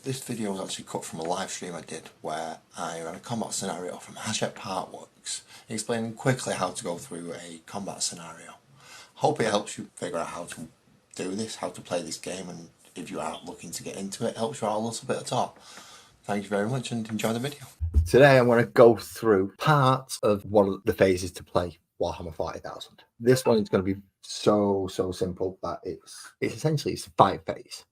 This video was actually cut from a live stream I did where I ran a combat scenario from Hachette Partworks, explaining quickly how to go through a combat scenario. Hope it helps you figure out how to do this, how to play this game, and if you are looking to get into it, helps you out a little bit at all. Thank you very much and enjoy the video. Today I'm going to go through parts of one of the phases to play Warhammer 40,000. This one is going to be so simple that it's essentially a fight phase,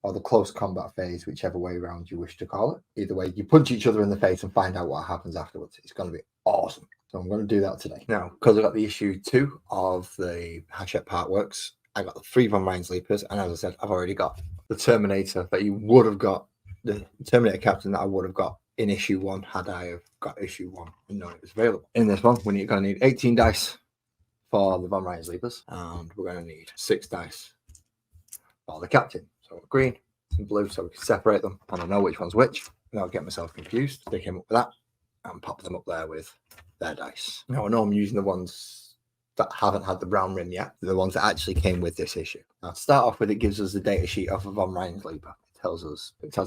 or the close combat phase, whichever way around you wish to call it. Either way, you punch each other in the face and find out what happens afterwards. It's going to be awesome. So I'm going to do that today. Now, because I got the issue 2 of the Hachette Partworks, I got the 3 Von Reinsleepers, and as I said, I've already got the Terminator that you would have got, the Terminator Captain that I would have got in issue 1 had I have got issue 1 and known it was available. In this one, we're going to need 18 dice for the Von Reinsleepers, and we're going to need 6 dice for the Captain. So green and blue, so we can separate them, and I know which one's which, and I'll get myself confused. Stick him up with that and pop them up there with their dice. Now I know I'm using the ones that haven't had the brown rim yet, the ones that actually came with this issue. Now to start off with, it gives us the data sheet of a Von Reinsleeper. It tells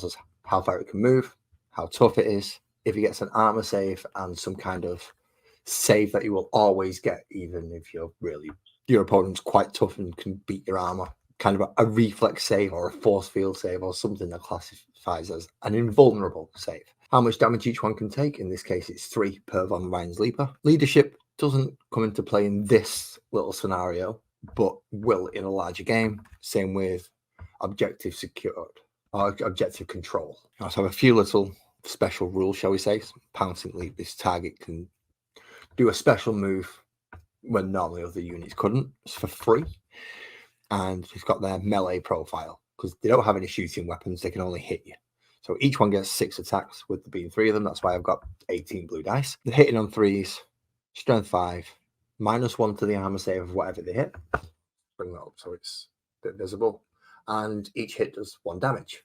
us how far it can move, how tough it is, if it gets an armor save, and some kind of save that you will always get, even if your opponent's quite tough and can beat your armor. Kind of a reflex save or a force field save or something that classifies as an invulnerable save. How much damage each one can take? In this case, it's 3 per Von Reinsleeper. Leadership doesn't come into play in this little scenario, but will in a larger game. Same with objective secured or objective control. I also have a few little special rules, shall we say. Pouncing leap, this target can do a special move when normally other units couldn't. It's for free. And it's got their melee profile because they don't have any shooting weapons, they can only hit you. So each one gets 6 attacks, with there being 3 of them. That's why I've got 18 blue dice. They're hitting on 3s, strength 5, -1 to the armor save of whatever they hit. Bring that up so it's a bit visible. And each hit does 1 damage.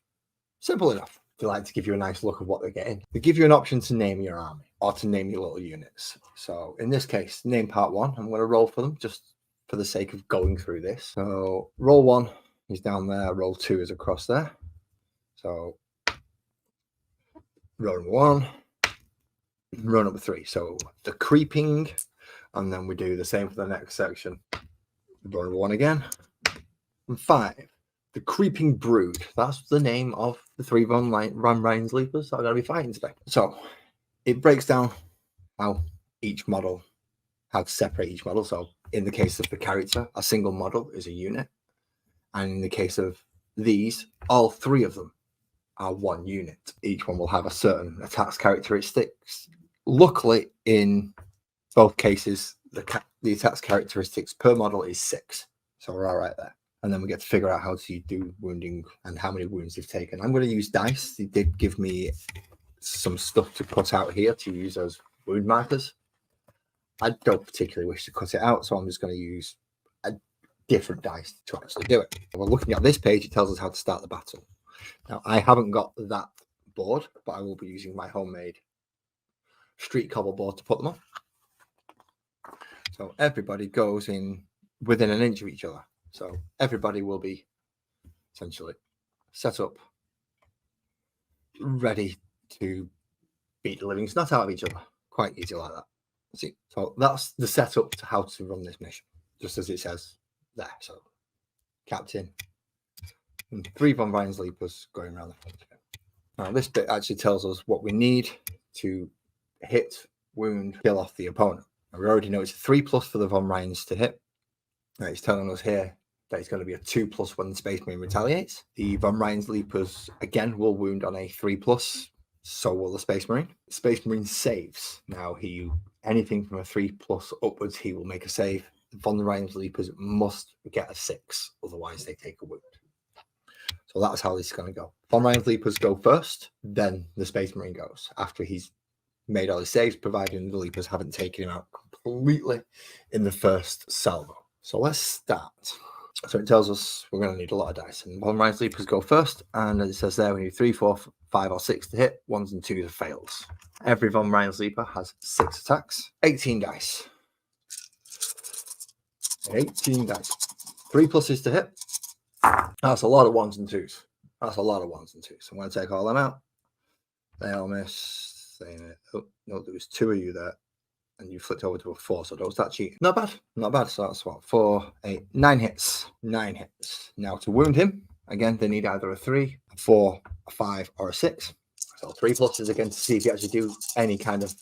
Simple enough. They like to give you a nice look of what they're getting. They give you an option to name your army or to name your little units. So in this case, name part 1. I'm going to roll for them just for the sake of going through this. So roll 1 is down there, roll 2 is across there. So roll number 1, roll number 3. So the creeping, and then we do the same for the next section. Roll number 1 again. And 5, the creeping brood. That's the name of the 3 Von Reinsleepers that are going to be fighting today. So it breaks down how to separate each model. So in the case of the character, a single model is a unit. And in the case of these, all 3 of them are 1 unit. Each one will have a certain attacks characteristics. Luckily, in both cases, the attacks characteristics per model is 6. So we're all right there. And then we get to figure out how to do wounding and how many wounds they've taken. I'm going to use dice. They did give me some stuff to cut out here to use as wound markers. I don't particularly wish to cut it out, so I'm just going to use a different dice to actually do it. We're looking at this page, it tells us how to start the battle. Now, I haven't got that board, but I will be using my homemade street cobble board to put them on. So everybody goes in within an inch of each other. So everybody will be essentially set up, ready to beat the living snot out of each other. Quite easy like that. See, so that's the setup to how to run this mission, just as it says there. So, Captain and 3 Von Reinsleepers going around the front. Now, this bit actually tells us what we need to hit, wound, kill off the opponent. Now, we already know it's a 3+ for the Von Reins to hit. Now, it's telling us here that it's going to be a 2+ when the Space Marine retaliates. The Von Reinsleepers again will wound on a 3+. So will the Space Marine. The Space Marine saves. Now, anything from a 3+ upwards, he will make a save. The Von Reinsleepers must get a 6, otherwise they take a wound. So that's how this is going to go. Von Reinsleepers go first, then the Space Marine goes after he's made all his saves, providing the Leapers haven't taken him out completely in the first salvo. So let's start. So it tells us we're going to need a lot of dice. And Von Reinsleepers go first, and as it says there, we need 3, 4, 5, or 6 to hit. 1s and 2s are fails. Every Von Reinsleeper has 6 attacks. 18 dice. 18 dice. 3 pluses to hit. That's a lot of 1s and 2s. That's a lot of 1s and 2s. So I'm going to take all them out. They all miss. Oh, no, there was 2 of you there. And you flipped over to a 4, so those that cheating. Not bad, not bad. So that's what, 4, 8, 9 hits. 9 hits. Now to wound him, again, they need either a 3, a 4, a 5, or a 6. So 3 pluses again to see if you actually do any kind of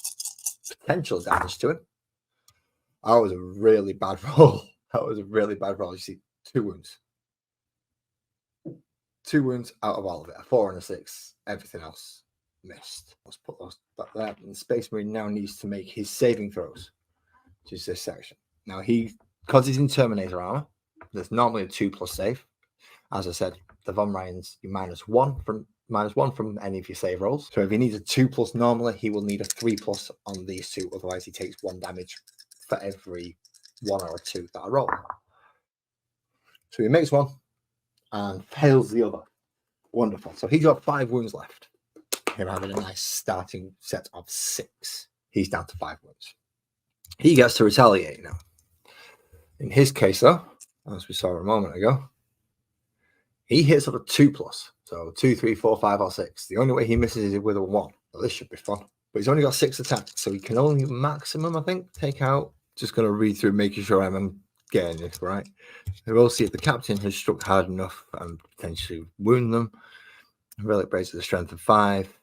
potential damage to him. That was a really bad roll. That was a really bad roll. You see, 2 wounds. 2 wounds out of all of it. A 4 and a 6. Everything else missed. Let's put those back there. And Space Marine now needs to make his saving throws, which is this section. Now, because he's in Terminator armor, there's normally a 2+ save. As I said, the Von Ryans, you -1 from any of your save rolls. So if he needs a 2+ normally, he will need a 3+ on these 2. Otherwise, he takes 1 damage for every 1 or a 2 that I roll. So he makes 1 and fails the other. Wonderful. So he's got 5 wounds left. Him having a nice starting set of 6. He's down to 5 wounds. He gets to retaliate now. In his case, though, as we saw a moment ago, he hits up a 2+. So 2, 3, 4, 5, or 6. The only way he misses is with a 1. Well, this should be fun. But he's only got 6 attacks, so he can only maximum, I think, take out. Just going to read through, making sure I'm getting this right. We'll see if the captain has struck hard enough and potentially wound them. Relic Brace at a strength of 5.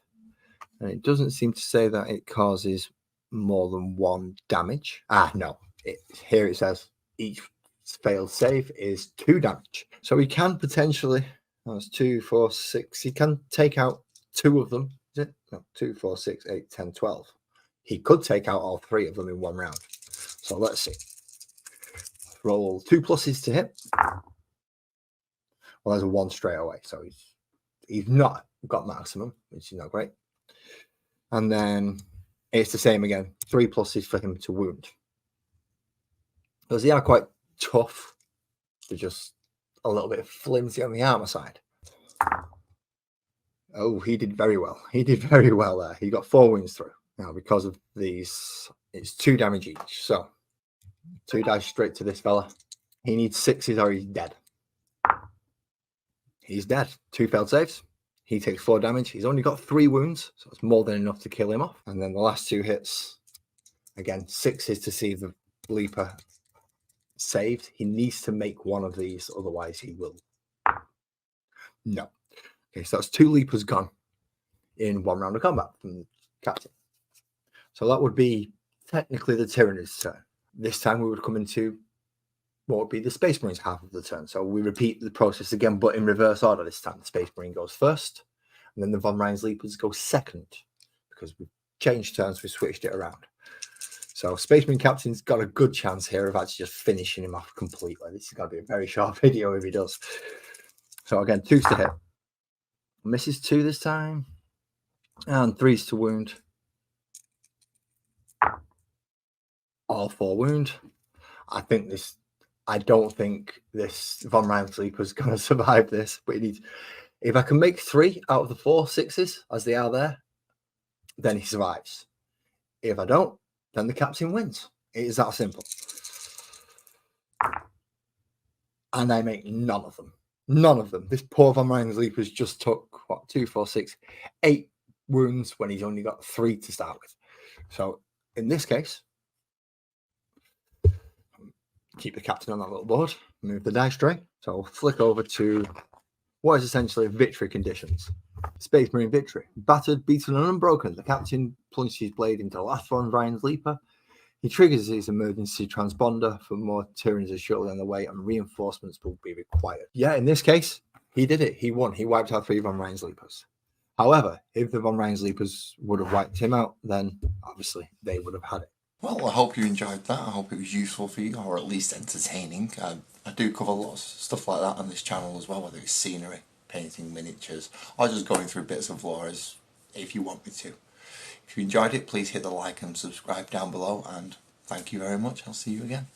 And it doesn't seem to say that it causes more than 1 damage. No. Here it says each failed save is 2 damage. So he can potentially, that's 2, 4, 6. He can take out 2 of them. Is it? No, 2, 4, 6, 8, 10, 12. He could take out all 3 of them in 1 round. So let's see. Roll 2 pluses to hit. Well, there's a 1 straight away. So he's not got maximum, which is not great. And then it's the same again. 3 pluses for him to wound. Because they are quite tough. They're just a little bit flimsy on the armor side. Oh, he did very well. He did very well there. He got 4 wounds through. Now, because of these, it's 2 damage each. So 2 dice straight to this fella. He needs 6s or he's dead. He's dead. 2 failed saves. He takes 4 damage. He's only got 3 wounds, so it's more than enough to kill him off. And then the last 2 hits, again, 6s to see the Leaper saved. He needs to make 1 of these, otherwise he will. No. Okay, so that's 2 Leapers gone in 1 round of combat from the captain. So that would be technically the Tyrannid's turn. This time we would come into what would be the Space Marine's half of the turn. So we repeat the process again, but in reverse order this time. The Space Marine goes first, and then the Von Ryan's Leapers go second, because we've changed turns, we switched it around. So Space Marine Captain's got a good chance here of actually just finishing him off completely. This is going to be a very short video if he does. So again, 2s to hit. Misses 2 this time, and 3s to wound. All 4 wound. I don't think this Von Ryan's Leaper is going to survive this, but if I can make 3 out of the 4 6s as they are there, then he survives. If I don't, then the captain wins. It is that simple. And I make none of them. None of them. This poor Von Ryan's Leapers just took, 2, 4, 6, 8 wounds when he's only got 3 to start with. So in this case, keep the captain on that little board, move the dice tray. So I'll flick over to what is essentially victory conditions. Space Marine victory. Battered, beaten, and unbroken. The captain plunged his blade into the last Von Ryan's Leaper. He triggers his emergency transponder for more Tyranids are shortly on the way, and reinforcements will be required. Yeah, in this case, he did it. He won. He wiped out 3 Von Ryan's Leapers. However, if the Von Ryan's Leapers would have wiped him out, then obviously they would have had it. Well, I hope you enjoyed that. I hope it was useful for you, or at least entertaining. I do cover lots of stuff like that on this channel as well, whether it's scenery, painting, miniatures, or just going through bits of lore as if you want me to. If you enjoyed it, please hit the like and subscribe down below, and thank you very much. I'll see you again.